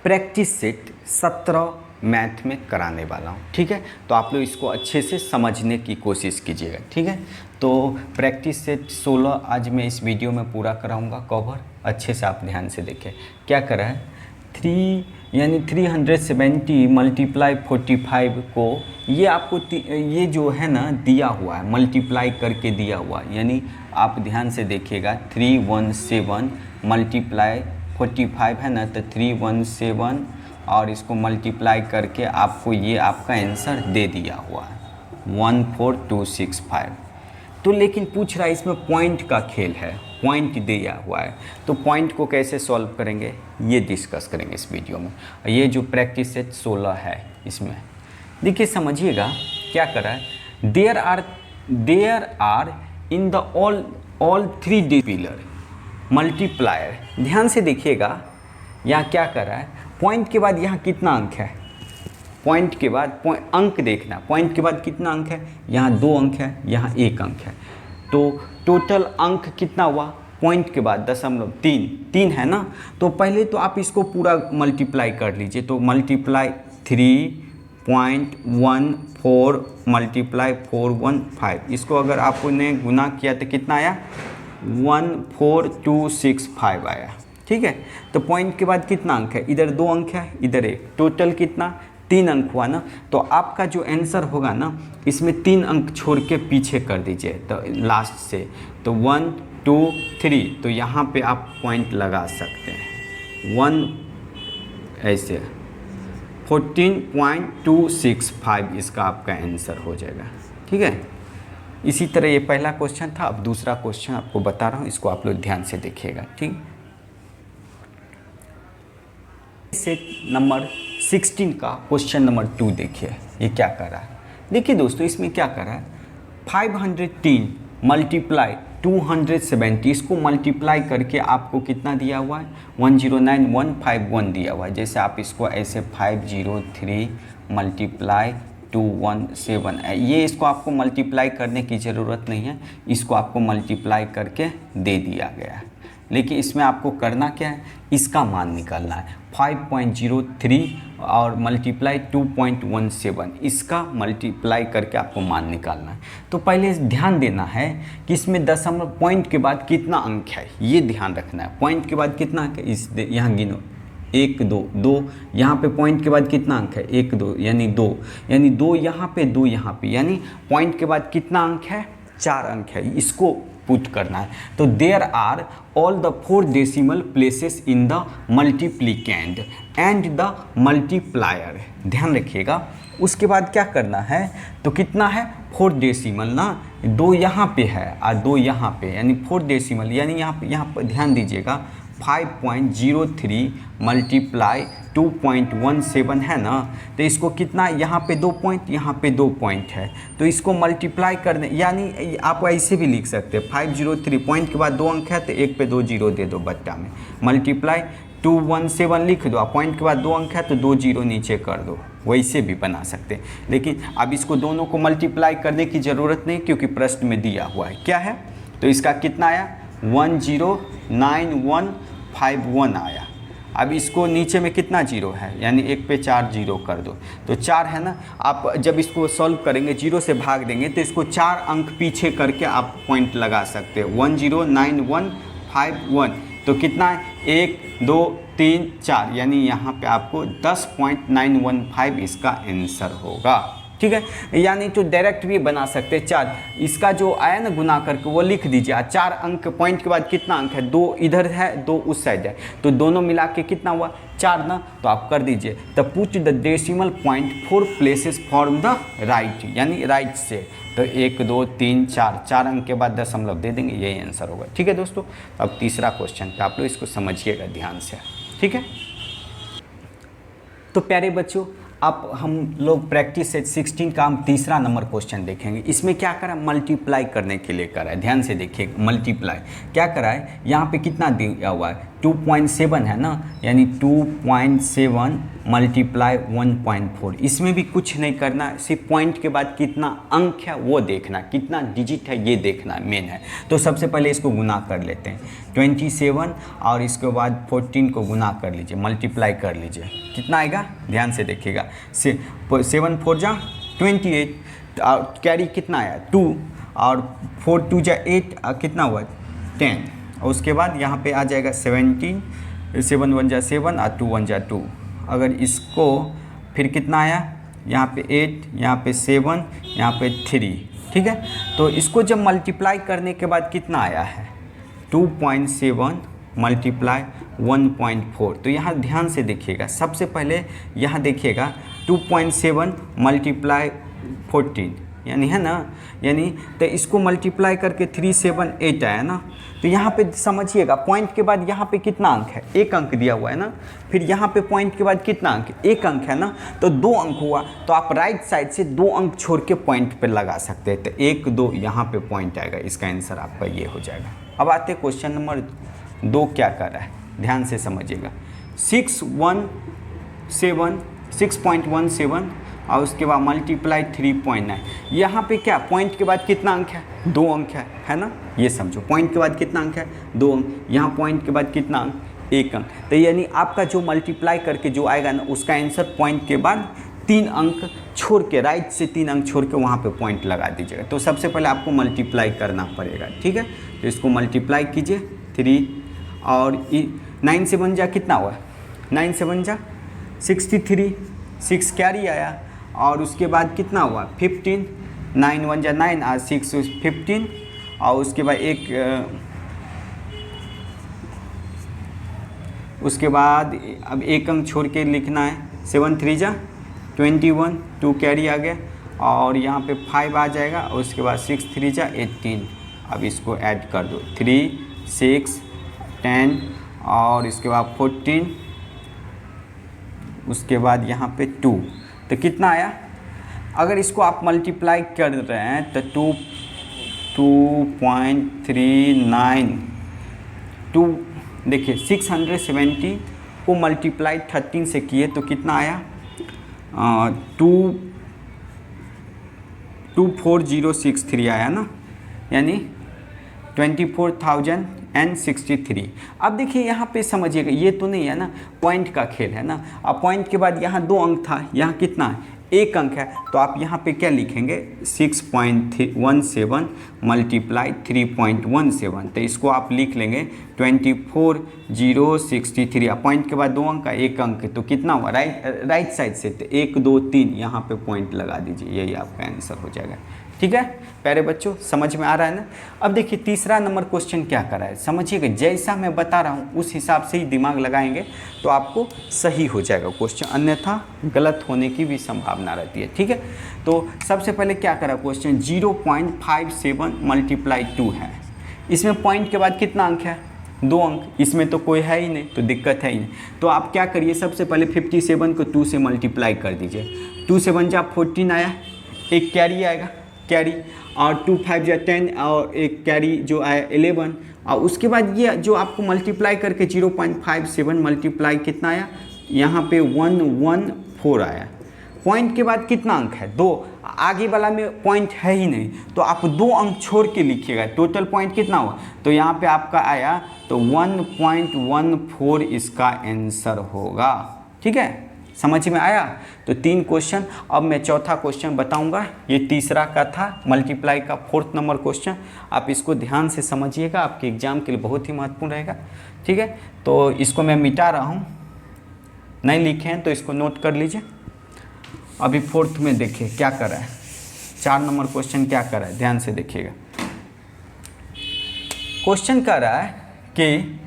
Practice set 17 math में कराने वाला हूँ, ठीक है। तो आप लोग इसको अच्छे से समझने की कोशिश कीजिएगा, ठीक है। तो प्रैक्टिस सेट 16 आज मैं इस वीडियो में पूरा कराऊंगा कवर। अच्छे से आप ध्यान से देखें क्या करा है। 370 मल्टीप्लाई 45 को ये आपको ये जो है ना दिया हुआ है, मल्टीप्लाई करके दिया हुआ है, यानी आप ध्यान से देखिएगा 317 मल्टीप्लाई 45 है ना, तो 317 और इसको मल्टीप्लाई करके आपको ये आपका आंसर दे दिया हुआ है 14265। तो लेकिन पूछ रहा है इसमें पॉइंट का खेल है, पॉइंट दिया हुआ है, तो पॉइंट को कैसे सॉल्व करेंगे ये डिस्कस करेंगे इस वीडियो में। ये जो प्रैक्टिस सेट 16 है इसमें देखिए समझिएगा क्या कर रहा है। There are in the all 3D pillar multiplier. ध्यान से देखिएगा यहाँ क्या कर रहा है, पॉइंट के बाद यहाँ कितना अंक है, पॉइंट के बाद अंक देखना, पॉइंट के बाद कितना अंक है, यहाँ 2 अंक है, यहाँ 1 अंक है, तो टोटल अंक कितना हुआ पॉइंट के बाद 0.3 है ना। तो पहले तो आप इसको पूरा मल्टीप्लाई कर लीजिए, तो मल्टीप्लाई 3.14 मल्टीप्लाई 415, इसको अगर आपने गुना किया तो कितना आया 14265 आया, ठीक है। तो पॉइंट के बाद कितना अंक है, इधर 2 अंक है, इधर 1, टोटल कितना 3 अंक हुआ ना। तो आपका जो आंसर होगा ना इसमें 3 अंक छोड़ के पीछे कर दीजिए, तो लास्ट से तो 1 2 3, तो यहाँ पे आप पॉइंट लगा सकते हैं 1 ऐसे 14.265 इसका आपका आंसर हो जाएगा, ठीक है। इसी तरह ये पहला क्वेश्चन था। अब दूसरा क्वेश्चन आपको बता रहा हूँ, इसको आप लोग ध्यान से देखिएगा, ठीक। सेट नंबर 16 का क्वेश्चन नंबर 2 देखिए ये क्या कर रहा है। देखिए दोस्तों इसमें क्या कर रहा है, 503 मल्टीप्लाई 270, इसको मल्टीप्लाई करके आपको कितना दिया हुआ है 109151 दिया हुआ है। जैसे आप इसको ऐसे 503 मल्टीप्लाई 217, ये इसको आपको मल्टीप्लाई करने की ज़रूरत नहीं है, इसको आपको मल्टीप्लाई करके दे दिया गया है। लेकिन इसमें आपको करना क्या है, इसका मान निकालना है 5.03 और मल्टीप्लाई 2.17, इसका मल्टीप्लाई करके आपको मान निकालना है। तो पहले ध्यान देना है कि इसमें दशमलव पॉइंट के बाद कितना अंक है ये ध्यान रखना है। पॉइंट के बाद कितना अंक है इस यहाँ गिनो 1 2 2, यहाँ पे पॉइंट के बाद कितना अंक है 1 2 यानी 2, यानी 2 यहाँ पे 2 यहाँ पे, यानी पॉइंट के बाद कितना अंक है 4 अंक है, इसको पुट करना है। तो there are all the 4 decimal places in the multiplicand and the multiplier. ध्यान रखिएगा उसके बाद क्या करना है, तो कितना है 4 डेसिमल ना, 2 यहाँ पे है और 2 यहाँ पे, यानी 4 डेसिमल, यानी यहाँ पे ध्यान दीजिएगा 5.03 मल्टीप्लाई 2.17 है ना, तो इसको कितना यहाँ पे 2 पॉइंट, यहाँ पे 2 पॉइंट है, तो इसको मल्टीप्लाई करने, यानी आप ऐसे भी लिख सकते हैं 503 पॉइंट के बाद 2 अंक है तो 1 पे 2 जीरो दे दो बट्टा में, मल्टीप्लाई 217 लिख दो, पॉइंट के बाद 2 अंक है तो 2 जीरो नीचे कर दो, वैसे भी बना सकते हैं। लेकिन अब इसको दोनों को मल्टीप्लाई करने की ज़रूरत नहीं क्योंकि प्रश्न में दिया हुआ है क्या है, तो इसका कितना आया 109151 आया। अब इसको नीचे में कितना जीरो है, यानी 1 पे 4 जीरो कर दो, तो 4 है ना। आप जब इसको सॉल्व करेंगे 0 से भाग देंगे तो इसको 4 अंक पीछे करके आप पॉइंट लगा सकते हैं 109151, तो कितना है 1 2 3 4, यानी यहाँ पे आपको 10.915 इसका आंसर होगा, ठीक है। यानी तो डायरेक्ट भी बना सकते हैं 4, इसका जो आया ना गुना करके वो लिख दीजिए, 4 अंक पॉइंट के बाद कितना अंक है 2 इधर है 2 उस साइड है, तो दोनों मिला के कितना हुआ 4 ना, तो आप कर दीजिए। तो put the decimal point 4 places form the right, यानी राइट से, तो 1 2 3 4 अंक के बाद दशमलव दे देंगे, यही आंसर होगा, ठीक है दोस्तों। अब तीसरा क्वेश्चन था, आप लोग इसको समझिएगा ध्यान से, ठीक है। तो प्यारे बच्चों अब हम लोग प्रैक्टिस सेट 16 का हम तीसरा नंबर क्वेश्चन देखेंगे। इसमें क्या करा, मल्टीप्लाई करने के लिए करा है, ध्यान से देखिए। मल्टीप्लाई क्या करा है, यहाँ पे कितना दिया हुआ है 2.7 है ना, यानी 2.7 मल्टीप्लाई 1.4। इसमें भी कुछ नहीं करना, सिर्फ पॉइंट के बाद कितना अंक है वो देखना, कितना डिजिट है ये देखना मेन है। तो सबसे पहले इसको गुना कर लेते हैं, 27 और इसके बाद 14 को गुना कर लीजिए, मल्टीप्लाई कर लीजिए, कितना आएगा ध्यान से देखिएगा। 7 4 जा 28 और कैरी कितना आया 2 और 4 2 जा 8 कितना हुआ 10 और उसके बाद यहाँ पे आ जाएगा 17, 7 1 जा 7 और 2 1 जा 2। अगर इसको फिर कितना आया यहाँ पे 8, यहाँ पे 7, यहाँ पे 3, ठीक है। तो इसको जब मल्टीप्लाई करने के बाद कितना आया है 2.7 मल्टीप्लाई 1.4। तो यहाँ ध्यान से देखिएगा, सबसे पहले यहाँ देखिएगा 2.7 मल्टीप्लाई 14 यानी है ना, यानी तो इसको मल्टीप्लाई करके 378 आया ना। तो यहाँ पे समझिएगा पॉइंट के बाद यहाँ पे कितना अंक है, एक अंक दिया हुआ है ना, फिर यहाँ पे पॉइंट के बाद कितना अंक, एक अंक है ना, तो 2 अंक हुआ। तो आप राइट साइड से 2 अंक छोड़ के पॉइंट पे लगा सकते हैं। तो 1 2 यहाँ पे पॉइंट आएगा, इसका आंसर आपका ये हो जाएगा। अब आते हैं क्वेश्चन नंबर 2 क्या कर रहा है, ध्यान से समझिएगा। 6.17 और उसके बाद मल्टीप्लाई 3.9। यहाँ पे क्या पॉइंट के बाद कितना अंक है 2 अंक है ना, ये समझो पॉइंट के बाद कितना अंक है 2 अंक, यहाँ पॉइंट के बाद कितना अंक 1 अंक। तो यानी आपका जो मल्टीप्लाई करके जो आएगा ना उसका आंसर पॉइंट के बाद 3 अंक छोड़ के, राइट से 3 अंक छोड़ के वहाँ पे पॉइंट लगा दीजिएगा। तो सबसे पहले आपको मल्टीप्लाई करना पड़ेगा, ठीक है। तो इसको मल्टीप्लाई कीजिए 3 और 9 से 1 जा कितना हुआ 9 से 1 जा 63, 6 कैरी आया और उसके बाद कितना हुआ 15, 9 1 जा 9 और 6 15 और उसके बाद उसके बाद अब 1 अंक छोड़ के लिखना है 7 3 जा 21, 2 कैरी आ गया और यहाँ पे 5 आ जाएगा और उसके बाद 6 3 जा 18। अब इसको ऐड कर दो 3 6 10 और इसके बाद 14, उसके बाद यहाँ पे 2। तो कितना आया, अगर इसको आप मल्टीप्लाई कर रहे हैं तो 2.392 देखिए 670 को मल्टीप्लाई 13 से किए तो कितना आया 24063 आया ना, यानी 24,063। अब देखिए यहाँ पे समझिएगा ये तो नहीं है ना, पॉइंट का खेल है ना। अब पॉइंट के बाद यहाँ 2 अंक था, यहाँ कितना है 1 अंक है, तो आप यहाँ पे क्या लिखेंगे 6.17 मल्टीप्लाई 3.17। तो इसको आप लिख लेंगे 24,063। पॉइंट के बाद 2 अंक का 1 अंक, तो कितना हुआ राइट साइड से तो 1 2 3 यहाँ पे पॉइंट लगा दीजिए, यही आपका आंसर हो जाएगा, ठीक है। प्यारे बच्चों समझ में आ रहा है ना। अब देखिए तीसरा नंबर क्वेश्चन क्या कर रहा है, समझिएगा जैसा मैं बता रहा हूँ उस हिसाब से ही दिमाग लगाएंगे तो आपको सही हो जाएगा क्वेश्चन, अन्यथा गलत होने की भी संभावना रहती है, ठीक है। तो सबसे पहले क्या करा क्वेश्चन 0.57 मल्टीप्लाई 2 है, इसमें पॉइंट के बाद कितना अंक है 2 अंक, इसमें तो कोई है ही नहीं तो दिक्कत है ही नहीं। तो आप क्या करिए सबसे पहले 57 को 2 से मल्टीप्लाई कर दीजिए, 2 से 1 जा 14 आया, एक कैरी आएगा कैरी और 2 5 जा 10 और एक कैरी जो आया 11 और उसके बाद ये जो आपको मल्टीप्लाई करके 0.57 मल्टीप्लाई कितना आया यहाँ पे 114 आया। पॉइंट के बाद कितना अंक है 2, आगे वाला में पॉइंट है ही नहीं तो आप 2 अंक छोड़ के लिखिएगा, टोटल पॉइंट कितना हुआ तो यहाँ पे आपका आया तो 1.14 इसका आंसर होगा, ठीक है। समझ में आया। तो 3 क्वेश्चन। अब मैं चौथा क्वेश्चन बताऊंगा, ये तीसरा का था मल्टीप्लाई का 4th नंबर क्वेश्चन। आप इसको ध्यान से समझिएगा, आपके एग्जाम के लिए बहुत ही महत्वपूर्ण रहेगा, ठीक है। तो इसको मैं मिटा रहा हूँ, नहीं लिखे हैं तो इसको नोट कर लीजिए। अभी 4th में देखिए क्या कर रहा है, 4 नंबर क्वेश्चन क्या कर रहा है, ध्यान से देखिएगा। क्वेश्चन कर रहा है कि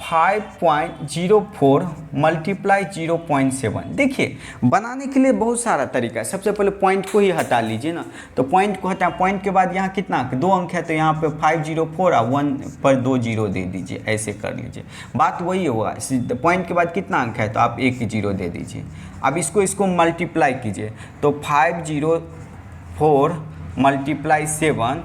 5.04 मल्टीप्लाई 0.7। देखिए बनाने के लिए बहुत सारा तरीका है। सबसे पहले पॉइंट को ही हटा लीजिए ना, तो पॉइंट को हटा, पॉइंट के बाद यहाँ कितना 2 अंक है तो यहाँ पे 504 और 1 पर 2 जीरो दे दीजिए, ऐसे कर लीजिए, बात वही होगा। पॉइंट के बाद कितना अंक है तो आप 1 जीरो दे दीजिए। अब इसको मल्टीप्लाई कीजिए तो 504 मल्टीप्लाई 7,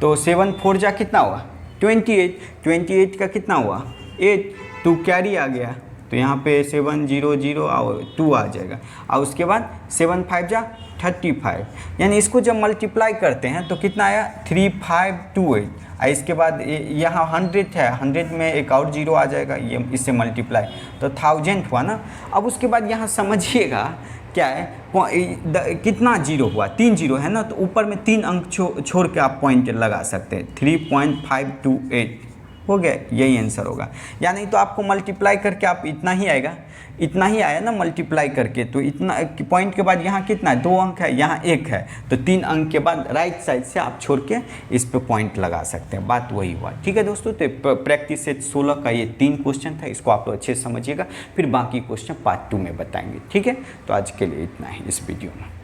तो 7 4 जा कितना हुआ 28 का कितना हुआ 8, 2 कैरी आ गया तो यहाँ पे 700 और 2 आ जाएगा और उसके बाद 7 5 जा 35, यानी इसको जब मल्टीप्लाई करते हैं तो कितना आया 3528 और इसके बाद यहाँ 100 है, 100 में एक और जीरो आ जाएगा, ये इससे मल्टीप्लाई तो 1000 हुआ ना। अब उसके बाद यहाँ समझिएगा क्या है कितना जीरो हुआ 3 जीरो है ना, तो ऊपर में 3 अंक छोड़ के आप पॉइंट लगा सकते हैं 3.528 हो गया, यही आंसर होगा। यानी तो आपको मल्टीप्लाई करके आप इतना ही आएगा, इतना ही आया ना मल्टीप्लाई करके, तो इतना पॉइंट के बाद यहाँ कितना है 2 अंक है, यहाँ 1 है, तो 3 अंक के बाद राइट साइड से आप छोड़ के इस पे पॉइंट लगा सकते हैं। बात वही हुआ। ठीक है दोस्तों, तो प्रैक्टिस सेट 16 का ये 3 क्वेश्चन था, इसको आप लोग अच्छे से समझिएगा, फिर बाकी क्वेश्चन पार्ट 2 में बताएंगे। ठीक है, तो आज के लिए इतना ही इस वीडियो में।